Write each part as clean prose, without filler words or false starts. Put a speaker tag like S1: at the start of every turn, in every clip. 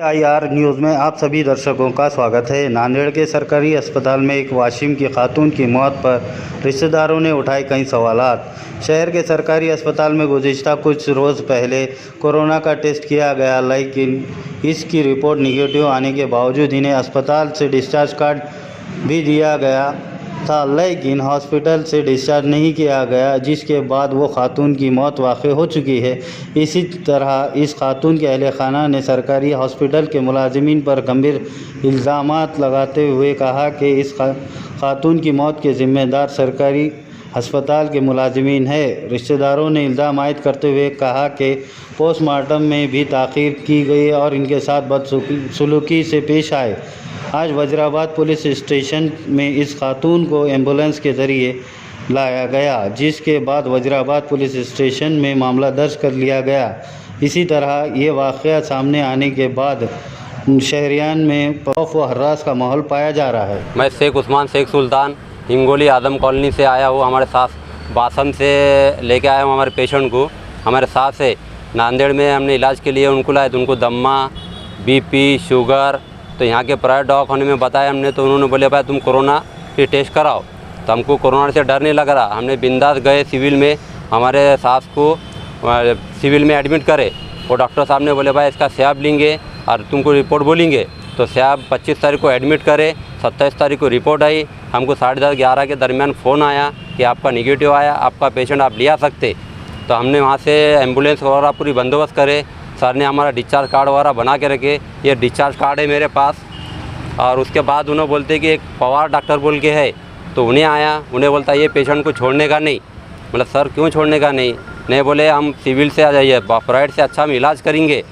S1: AIR news में आप सभी दर्शकों का स्वागत है। नांदेड़ के सरकारी अस्पताल में एक वाशिम की खातून की मौत पर रिश्तेदारों ने उठाए कई सवालात। शहर के सरकारी अस्पताल में गुज़िश्ता कुछ रोज़ पहले कोरोना का टेस्ट किया गया, लेकिन इसकी रिपोर्ट निगेटिव आने के बावजूद इन्हें अस्पताल से डिस्चार्ज कार्ड भी दिया गया था, लेकिन हॉस्पिटल से डिस्चार्ज नहीं किया गया, जिसके बाद वो खातून की मौत वाक़ई हो चुकी है। इसी तरह इस खातून के अहले खाना ने सरकारी हॉस्पिटल के मुलाजिमीन पर गंभीर इल्ज़ामात लगाते हुए कहा कि इस खातून की मौत के ज़िम्मेदार सरकारी अस्पताल के मुलाजिमीन है। रिश्तेदारों ने इल्ज़ाम आयद करते हुए कहा कि पोस्टमार्टम में भी ताख़ीर की गई और इनके साथ बदसलूकी से पेश आए। आज वजीराबाद पुलिस स्टेशन में इस खातून को एम्बुलेंस के ज़रिए लाया गया, जिसके बाद वजीराबाद पुलिस स्टेशन में मामला दर्ज कर लिया गया। इसी तरह ये वाक़या सामने आने के बाद शहरियान में खौफ व हर्रास का माहौल पाया जा रहा है।
S2: मैं शेख उस्मान शेख सुल्तान हिंगोली आदम कॉलोनी से आया हूँ। हमारे साथ बासम से लेके आया हूँ हमारे पेशेंट को। हमारे साथ से नांदेड़ में हमने इलाज के लिए उनको लाए, तो उनको दम्मा, BP, शुगर, तो यहाँ के प्राइवेट दवाखाने में बताया हमने, तो उन्होंने बोले भाई तुम कोरोना की टेस्ट कराओ। तो हमको कोरोना से डर नहीं लग रहा। हमने बिंदास गए सिविल में, हमारे सास को सिविल में एडमिट करे। और डॉक्टर साहब ने बोले भाई इसका स्वैब लेंगे और तुमको रिपोर्ट बोलेंगे। तो स्वैब 25 तारीख को एडमिट करे, 27 तारीख को रिपोर्ट आई। हमको 10:30-11 के दरमियान फ़ोन आया कि आपका निगेटिव आया, आपका पेशेंट आप लिया सकते। तो हमने वहाँ से एम्बुलेंस वगैरह पूरी बंदोबस्त करे। सर ने हमारा डिस्चार्ज कार्ड वगैरह बना के रखे। ये डिस्चार्ज कार्ड है मेरे पास। और उसके बाद उन्होंने बोलते कि एक पवार डॉक्टर बोल के है, तो उन्हें आया, उन्हें बोलता ये पेशेंट को छोड़ने का नहीं। मतलब सर क्यों छोड़ने का नहीं? नहीं बोले हम सिविल से आ जाइए, प्राइवेट से अच्छा हम इलाज करेंगे।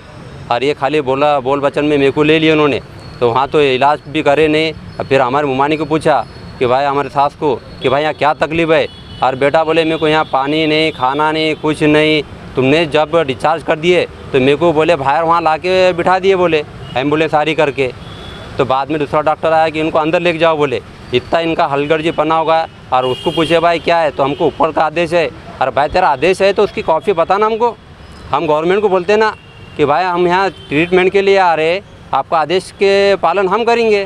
S2: और ये खाली बोल बचन में मेरे को ले लिए उन्होंने। तो वहाँ तो इलाज भी करे नहीं। फिर हमारे मुमानी को पूछा कि भाई हमारे सास को कि भाई यहाँ क्या तकलीफ़ है? और बेटा बोले मेरे को यहाँ पानी नहीं, खाना नहीं, कुछ नहीं। तुमने जब डिस्चार्ज कर दिए तो मेरे को बोले बाहर वहाँ ला के बिठा दिए, बोले एम्बुलेंस सारी करके। तो बाद में दूसरा डॉक्टर आया कि इनको अंदर लेके जाओ, बोले इतना इनका हलगर्जी पना होगा। और उसको पूछे भाई क्या है, तो हमको ऊपर का आदेश है। और भाई तेरा आदेश है तो उसकी कॉपी बताना हमको। हम गवर्नमेंट को बोलते ना कि भाई हम यहाँ ट्रीटमेंट के लिए आ रहे, आपका आदेश के पालन हम करेंगे।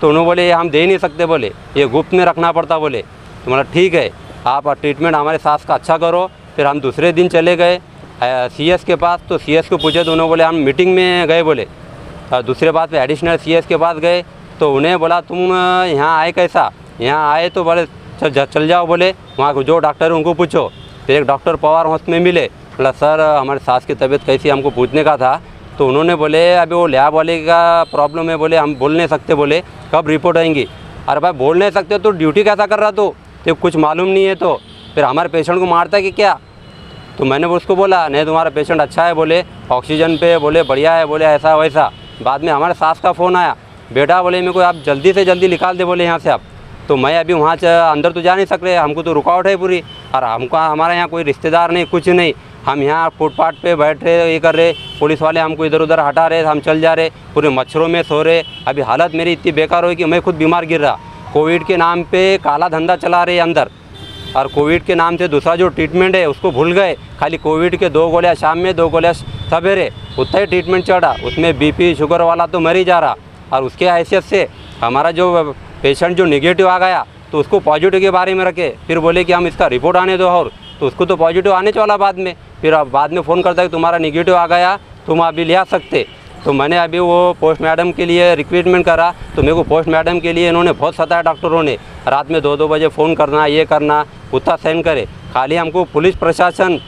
S2: तो उन्होंने बोले ये हम दे नहीं सकते, बोले ये गुप्त में रखना पड़ता। बोले तो मतलब ठीक है, आप ट्रीटमेंट हमारे सास का अच्छा करो। फिर हम दूसरे दिन चले गए CS के पास। तो CS को पूछे तो उन्होंने बोले हम मीटिंग में गए, बोले। दूसरे बात पे एडिशनल CS के पास गए तो उन्हें बोला तुम यहाँ आए कैसा? यहाँ आए तो बोले चल जाओ, बोले वहाँ जो डॉक्टर है उनको पूछो। फिर एक डॉक्टर पवार हॉस्पिटल में मिले, बोला सर हमारे सास की तबीयत कैसी, हमको पूछने का था। तो उन्होंने बोले अभी वो लैब वाले का प्रॉब्लम है, बोले हम बोल नहीं सकते, बोले कब रिपोर्ट आएंगी। अरे भाई बोल नहीं सकते तो ड्यूटी कैसा कर रहा तो कुछ मालूम नहीं है, तो फिर हमारे पेशेंट को मारता है कि क्या? तो मैंने उसको बोला नहीं तुम्हारा पेशेंट अच्छा है, बोले ऑक्सीजन पे, बोले बढ़िया है, बोले ऐसा वैसा। बाद में हमारे सास का फ़ोन आया, बेटा बोले मेरे को आप जल्दी से जल्दी निकाल दे, बोले यहाँ से आप। तो मैं अभी वहाँ से अंदर तो जा नहीं सक रहे, हमको तो रुकावट है पूरी। और हमको हमारे यहाँ कोई रिश्तेदार नहीं, कुछ नहीं। हम यहाँ फुटपाथ पे बैठ रहे, ये कर रहे, पुलिस वाले हमको इधर उधर हटा रहे, हम चल जा रहे, पूरे मच्छरों में सो रहे। अभी हालत मेरी इतनी बेकार हुई कि मैं खुद बीमार गिर रहा। कोविड के नाम पे काला धंधा चला रहे अंदर। और कोविड के नाम से दूसरा जो ट्रीटमेंट है उसको भूल गए। खाली कोविड के 2 गोलियाँ शाम में, 2 गोलियाँ सवेरे, उतना ही ट्रीटमेंट चढ़ा। उसमें BP शुगर वाला तो मर ही जा रहा। और उसके हैसियत से हमारा जो पेशेंट जो निगेटिव आ गया तो उसको पॉजिटिव के बारे में रखे। फिर बोले कि हम इसका रिपोर्ट आने दो, और तो उसको तो पॉजिटिव आने वाला बाद में। फिर अब बाद में फ़ोन करता है कि तुम्हारा निगेटिव आ गया, तुम अभी ले आ सकते। तो मैंने अभी वो पोस्ट मैडम के लिए रिक्रूटमेंट करा। तो मेरे को पोस्ट मैडम के लिए इन्होंने बहुत सताया डॉक्टरों ने। रात में 2-2 बजे फ़ोन करना, ये करना, उतना सहन करे। खाली हमको पुलिस प्रशासन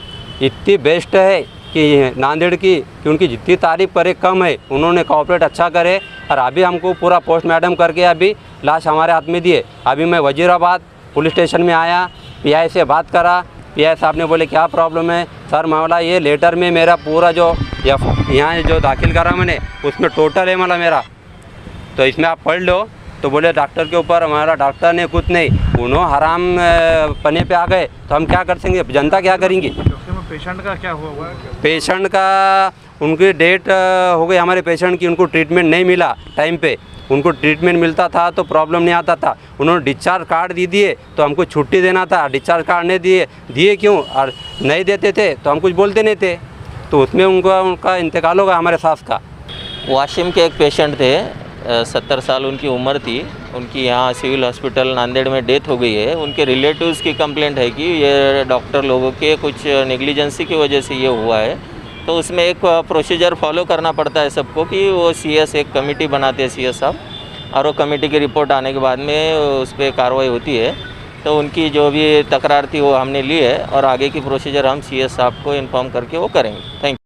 S2: इतनी बेस्ट है कि नांदेड़ की, कि उनकी जितनी तारीफ़ करे कम है। उन्होंने कॉपरेट अच्छा करे। और अभी हमको पूरा पोस्ट मैडम करके अभी लाश हमारे हाथ में दिए। अभी मैं वजीराबाद पुलिस स्टेशन में आया, PI से बात करा। PI साहब ने बोले क्या प्रॉब्लम है? सर मैं बोला ये लेटर में मेरा पूरा जो यहाँ जो दाखिल करा मैंने उसमें टोटल है मतलब मेरा, तो इसमें आप पढ़ लो। तो बोले डॉक्टर के ऊपर हमारा डॉक्टर ने कुछ नहीं, उन्होंने हराम पने पे आ गए तो हम क्या कर सकेंगे, जनता क्या करेंगी?
S3: पेशेंट का क्या हुआ?
S2: पेशेंट का उनकी डेट हो गई हमारे पेशेंट की। उनको ट्रीटमेंट नहीं मिला टाइम पे। उनको ट्रीटमेंट मिलता था तो प्रॉब्लम नहीं आता था। उन्होंने डिस्चार्ज कार्ड दे दिए तो हमको छुट्टी देना था। डिस्चार्ज कार्ड नहीं दिए क्यों? और नहीं देते थे तो हम कुछ बोलते नहीं थे। तो उसमें उनका इंतकाल होगा हमारे सास का।
S4: वाशिम के एक पेशेंट थे, 70 साल उनकी उम्र थी। उनकी यहाँ सिविल हॉस्पिटल नांदेड़ में डेथ हो गई है। उनके रिलेटिव्स की कंप्लेंट है कि ये डॉक्टर लोगों के कुछ नेग्लिजेंसी की वजह से ये हुआ है। तो उसमें एक प्रोसीजर फॉलो करना पड़ता है सबको कि वो सीएस एक कमेटी बनाते हैं सीएस साहब, और वो कमेटी की रिपोर्ट आने के बाद में उस पर कार्रवाई होती है। तो उनकी जो भी तकरार थी वो हमने ली है और आगे की प्रोसीजर हम सीएस साहब को इन्फॉर्म करके वो करेंगे। Thank you.